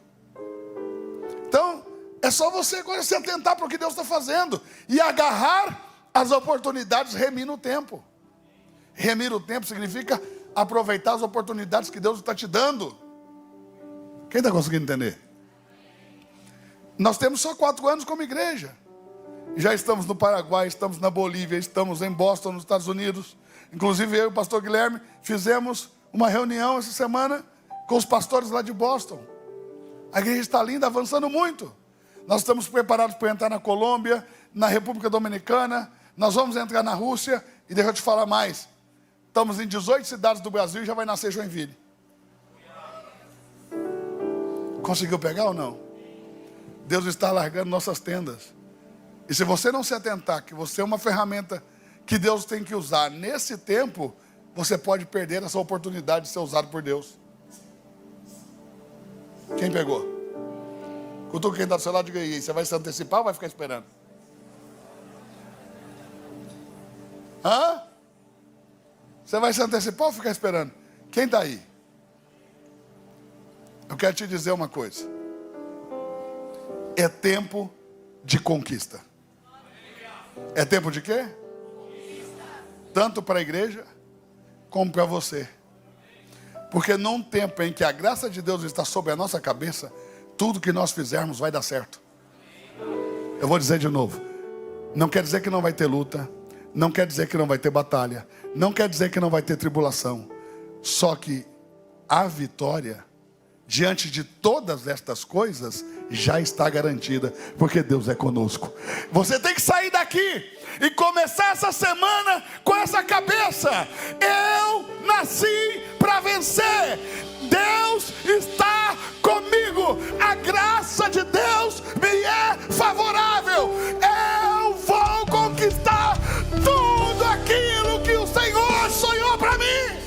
Então, é só você agora se atentar para o que Deus está fazendo. E agarrar as oportunidades, remir no tempo. Remir o tempo significa aproveitar as oportunidades que Deus está te dando. Quem está conseguindo entender? Nós temos só 4 anos como igreja. Já estamos no Paraguai, estamos na Bolívia, estamos em Boston, nos Estados Unidos. Inclusive eu e o pastor Guilherme fizemos uma reunião essa semana com os pastores lá de Boston. A igreja está linda, avançando muito. Nós estamos preparados para entrar na Colômbia, na República Dominicana. Nós vamos entrar na Rússia. E deixa eu te falar mais. Estamos em 18 cidades do Brasil e já vai nascer Joinville. Conseguiu pegar ou não? Deus está alargando nossas tendas. E se você não se atentar que você é uma ferramenta que Deus tem que usar nesse tempo, você pode perder essa oportunidade de ser usado por Deus. Quem pegou? Cutuca quem está do seu lado, diga aí. Você vai se antecipar ou vai ficar esperando? Hã? Você vai se antecipar ou ficar esperando? Quem está aí? Eu quero te dizer uma coisa. É tempo de conquista. É tempo de quê? Tanto para a igreja, como para você. Porque num tempo em que a graça de Deus está sobre a nossa cabeça, tudo que nós fizermos vai dar certo. Eu vou dizer de novo. Não quer dizer que não vai ter luta. Não quer dizer que não vai ter batalha. Não quer dizer que não vai ter tribulação. Só que a vitória, diante de todas estas coisas, já está garantida, porque Deus é conosco. Você tem que sair daqui e começar essa semana com essa cabeça. Eu nasci para vencer. Deus está comigo. A graça de Deus me é favorável. Eu vou conquistar tudo aquilo que o Senhor sonhou para mim.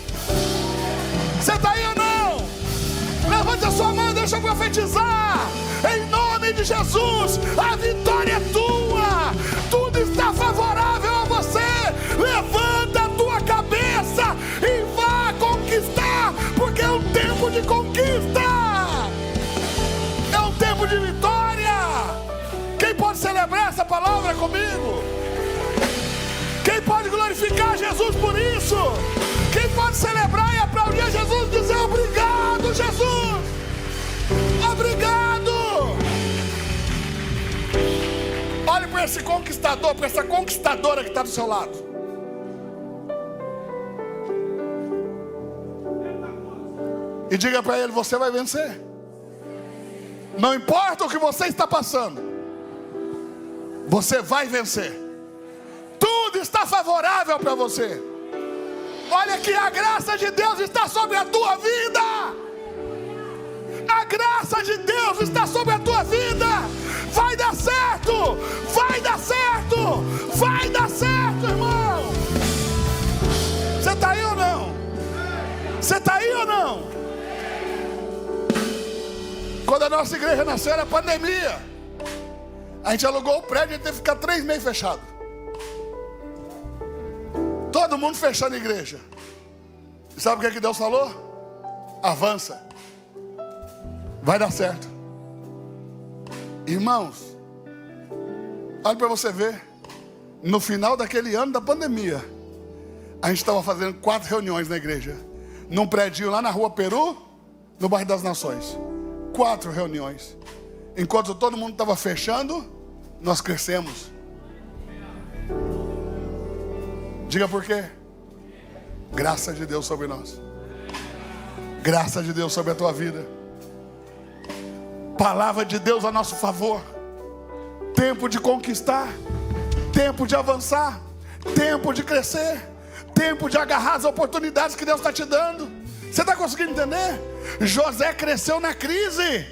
Você está aí ou não? Levante a sua mão, deixa eu profetizar. Em nome de Jesus, a vitória é tua. Tudo está favorável a você. Levanta a tua cabeça e vá conquistar, porque é um tempo de conquista. É um tempo de vitória. Quem pode celebrar essa palavra comigo? Quem pode glorificar Jesus por isso? Quem pode celebrar e aplaudir Jesus e dizer obrigado, Jesus? Obrigado! Olhe para esse conquistador, para essa conquistadora que está do seu lado. E diga para ele: você vai vencer. Não importa o que você está passando, você vai vencer. Tudo está favorável para você. Olha que a graça de Deus está sobre a tua vida. A graça de Deus está sobre a tua vida. Vai dar certo. Vai dar certo. Vai dar certo, irmão. Você está aí ou não? Você está aí ou não? Quando a nossa igreja nasceu era pandemia. A gente alugou o prédio e teve que ficar 3 meses fechado. Todo mundo fechando a igreja. E sabe o que Deus falou? Avança. Vai dar certo. Irmãos, olha para você ver. No final daquele ano da pandemia, a gente estava fazendo 4 reuniões na igreja. Num prédio lá na rua Peru, no bairro das Nações. 4 reuniões. Enquanto todo mundo estava fechando, nós crescemos. Diga por quê? Graça de Deus sobre nós. Graça de Deus sobre a tua vida. Palavra de Deus a nosso favor. Tempo de conquistar. Tempo de avançar. Tempo de crescer. Tempo de agarrar as oportunidades que Deus está te dando. Você está conseguindo entender? José cresceu na crise.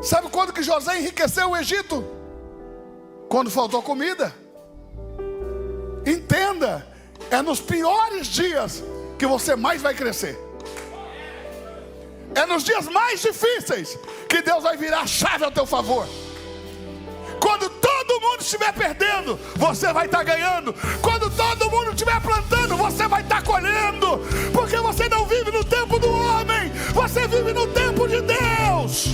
Sabe quando que José enriqueceu o Egito? Quando faltou comida. Entenda, é nos piores dias que você mais vai crescer. É nos dias mais difíceis que Deus vai virar a chave ao teu favor. Quando todo mundo estiver perdendo, você vai estar ganhando. Quando todo mundo estiver plantando, você vai estar colhendo. Porque você não vive no tempo do homem, você vive no tempo de Deus.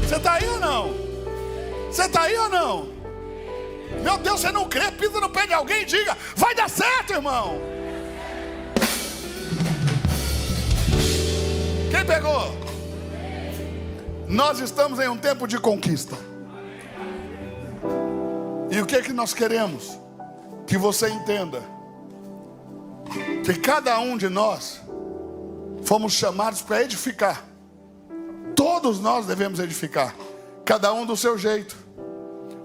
Você está aí ou não? Você está aí ou não? Meu Deus, você não crê? Pisa no pé de alguém e diga: vai dar certo, irmão. Quem pegou? Nós estamos em um tempo de conquista. E o que é que nós queremos? Que você entenda que cada um de nós fomos chamados para edificar. Todos nós devemos edificar, cada um do seu jeito.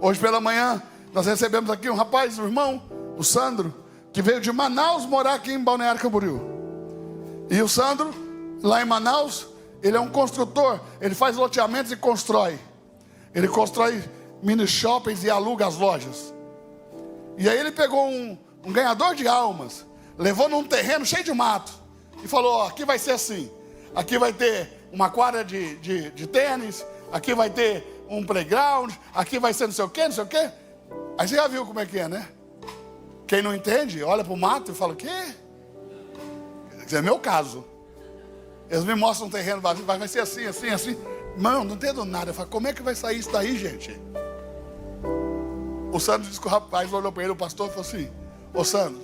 Hoje pela manhã nós recebemos aqui um rapaz, um irmão, o Sandro, que veio de Manaus morar aqui em Balneário Camboriú. E o Sandro, lá em Manaus, ele é um construtor. Ele faz loteamentos e constrói. Ele constrói mini shoppings e aluga as lojas. E aí ele pegou um ganhador de almas, levou num terreno cheio de mato, e falou, ó, aqui vai ser assim. Aqui vai ter uma quadra de tênis, aqui vai ter um playground, aqui vai ser não sei o quê, não sei o quê. Aí você já viu como é que é, né? Quem não entende, olha para o mato e fala, o quê? Esse é meu caso. Eles me mostram um terreno vazio, vai ser assim, assim, assim. Mano, não entendo nada. Eu falo, como é que vai sair isso daí, gente? O Sandro disse que o rapaz olhou para ele, o pastor, e falou assim, ô Sandro,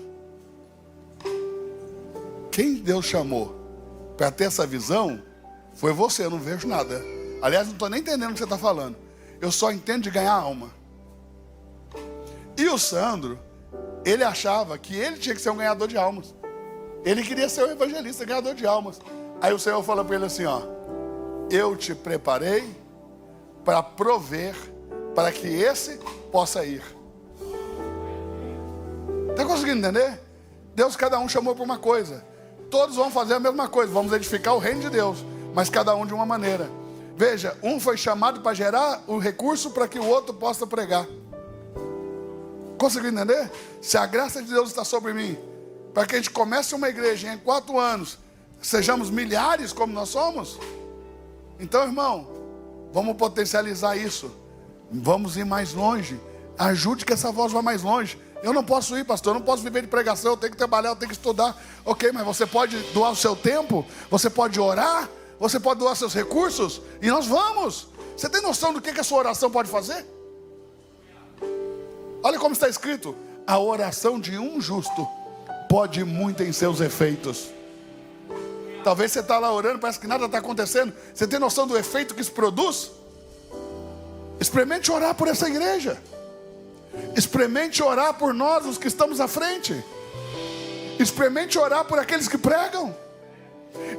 quem Deus chamou para ter essa visão foi você, eu não vejo nada. Aliás, não estou nem entendendo o que você está falando. Eu só entendo de ganhar alma. E o Sandro, ele achava que ele tinha que ser um ganhador de almas. Ele queria ser um evangelista, ganhador de almas. Aí o Senhor falou para ele assim, ó, eu te preparei para prover, para que esse possa ir. Está conseguindo entender? Deus, cada um chamou para uma coisa. Todos vão fazer a mesma coisa, vamos edificar o reino de Deus, mas cada um de uma maneira. Veja, um foi chamado para gerar o recurso para que o outro possa pregar. Conseguiu entender? Se a graça de Deus está sobre mim, para que a gente comece uma igreja em 4 anos, sejamos milhares como nós somos. Então, irmão, vamos potencializar isso. Vamos ir mais longe. Ajude que essa voz vá mais longe. Eu não posso ir, pastor, eu não posso viver de pregação, eu tenho que trabalhar, eu tenho que estudar. Ok, mas você pode doar o seu tempo, você pode orar, você pode doar seus recursos, e nós vamos. Você tem noção do que a sua oração pode fazer? Olha como está escrito, a oração de um justo pode muito em seus efeitos. Talvez você está lá orando, parece que nada está acontecendo. Você tem noção do efeito que isso produz? Experimente orar por essa igreja. Experimente orar por nós, os que estamos à frente. Experimente orar por aqueles que pregam.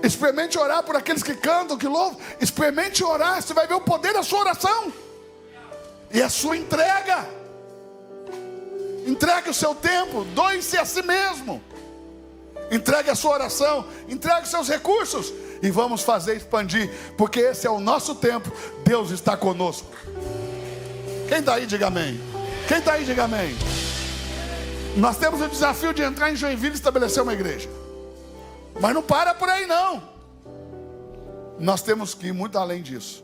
Experimente orar por aqueles que cantam, que louvam. Experimente orar, você vai ver o poder da sua oração. E a sua entrega. Entregue o seu tempo, doe-se a si mesmo. Entregue a sua oração, entregue os seus recursos. E vamos fazer expandir, porque esse é o nosso tempo. Deus está conosco. Quem está aí, diga amém. Quem está aí, diga amém. Nós temos o desafio de entrar em Joinville e estabelecer uma igreja. Mas não para por aí não. Nós temos que ir muito além disso.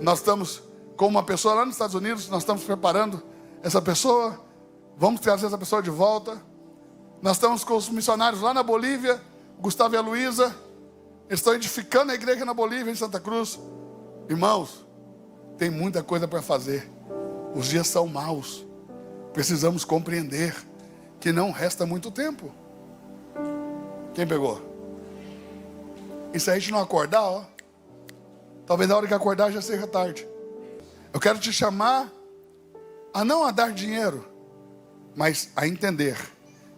Nós estamos com uma pessoa lá nos Estados Unidos. Nós estamos preparando essa pessoa. Vamos trazer essa pessoa de volta. Nós estamos com os missionários lá na Bolívia, Gustavo e a Luísa. Eles estão edificando a igreja na Bolívia, em Santa Cruz. Irmãos, tem muita coisa para fazer. Os dias são maus. Precisamos compreender que não resta muito tempo. Quem pegou? E se a gente não acordar, ó, talvez na hora que acordar já seja tarde. Eu quero te chamar a não a dar dinheiro, mas a entender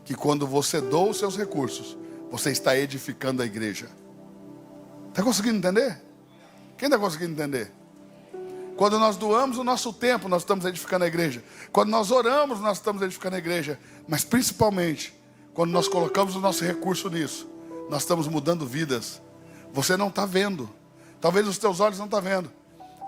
que quando você doa os seus recursos, você está edificando a igreja. Está conseguindo entender? Quem está conseguindo entender? Quando nós doamos o nosso tempo, nós estamos edificando a igreja. Quando nós oramos, nós estamos edificando a igreja. Mas principalmente, quando nós colocamos o nosso recurso nisso, nós estamos mudando vidas. Você não está vendo. Talvez os teus olhos não estão vendo.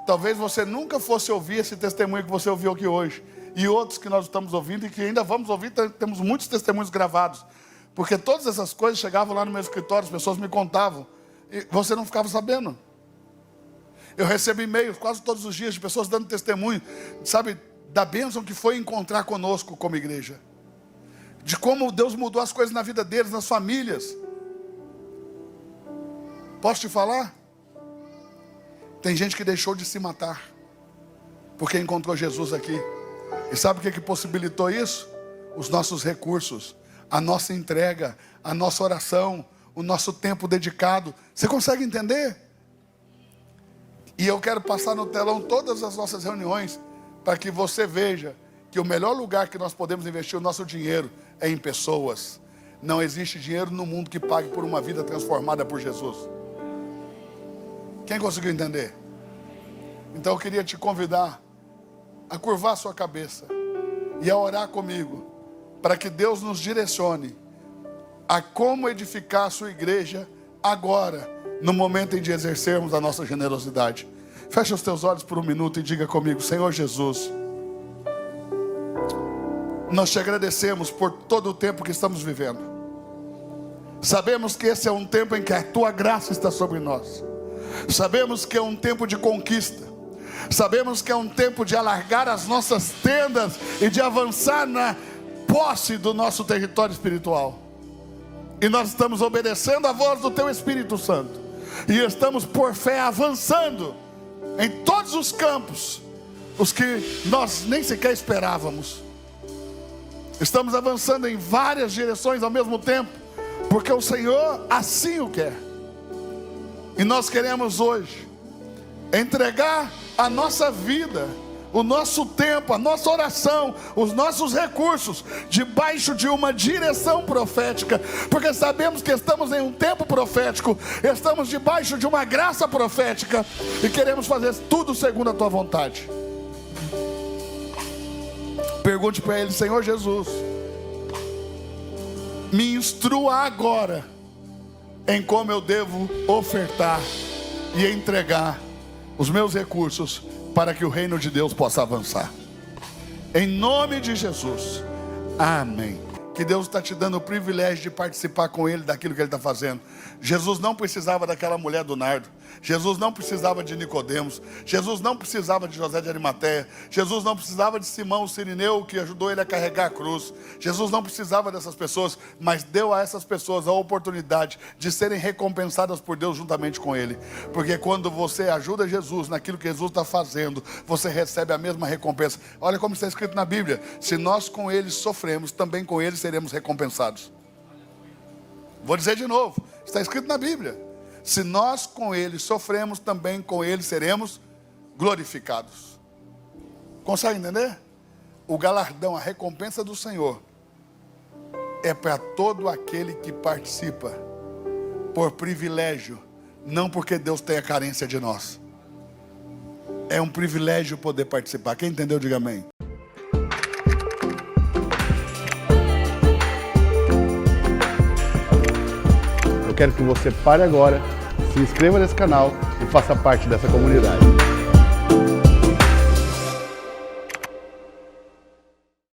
Talvez você nunca fosse ouvir esse testemunho que você ouviu aqui hoje. E outros que nós estamos ouvindo e que ainda vamos ouvir, temos muitos testemunhos gravados. Porque todas essas coisas chegavam lá no meu escritório, as pessoas me contavam. E você não ficava sabendo. Eu recebo e-mails quase todos os dias de pessoas dando testemunho, sabe, da bênção que foi encontrar conosco como igreja. De como Deus mudou as coisas na vida deles, nas famílias. Posso te falar? Tem gente que deixou de se matar porque encontrou Jesus aqui. E sabe o que possibilitou isso? Os nossos recursos, a nossa entrega, a nossa oração, o nosso tempo dedicado. Você consegue entender? E eu quero passar no telão todas as nossas reuniões para que você veja que o melhor lugar que nós podemos investir o nosso dinheiro é em pessoas. Não existe dinheiro no mundo que pague por uma vida transformada por Jesus. Quem conseguiu entender? Então eu queria te convidar a curvar a sua cabeça e a orar comigo, para que Deus nos direcione a como edificar a sua igreja agora, no momento em de exercermos a nossa generosidade. Fecha os teus olhos por um minuto e diga comigo: Senhor Jesus, nós te agradecemos por todo o tempo que estamos vivendo. Sabemos que esse é um tempo em que a tua graça está sobre nós. Sabemos que é um tempo de conquista. Sabemos que é um tempo de alargar as nossas tendas e de avançar na posse do nosso território espiritual. E nós estamos obedecendo a voz do teu Espírito Santo. E estamos por fé avançando em todos os campos, os que nós nem sequer esperávamos. Estamos avançando em várias direções ao mesmo tempo, porque o Senhor assim o quer. E nós queremos hoje entregar a nossa vida, o nosso tempo, a nossa oração, os nossos recursos debaixo de uma direção profética, porque sabemos que estamos em um tempo profético, estamos debaixo de uma graça profética e queremos fazer tudo segundo a tua vontade. Pergunte para ele: Senhor Jesus, me instrua agora em como eu devo ofertar e entregar os meus recursos para que o reino de Deus possa avançar. Em nome de Jesus, amém. Que Deus está te dando o privilégio de participar com Ele daquilo que Ele está fazendo. Jesus não precisava daquela mulher do nardo. Jesus não precisava de Nicodemos. Jesus não precisava de José de Arimateia. Jesus não precisava de Simão o Cirineu, que ajudou ele a carregar a cruz. Jesus não precisava dessas pessoas, mas deu a essas pessoas a oportunidade de serem recompensadas por Deus juntamente com Ele. Porque quando você ajuda Jesus naquilo que Jesus está fazendo, você recebe a mesma recompensa. Olha como está escrito na Bíblia: se nós com Ele sofremos, também com Ele seremos recompensados. Vou dizer de novo, está escrito na Bíblia: se nós com Ele sofremos, também com Ele seremos glorificados. Consegue entender? O galardão, a recompensa do Senhor é para todo aquele que participa por privilégio, não porque Deus tenha carência de nós. É um privilégio poder participar. Quem entendeu, diga amém. Eu quero que você pare agora, se inscreva nesse canal e faça parte dessa comunidade.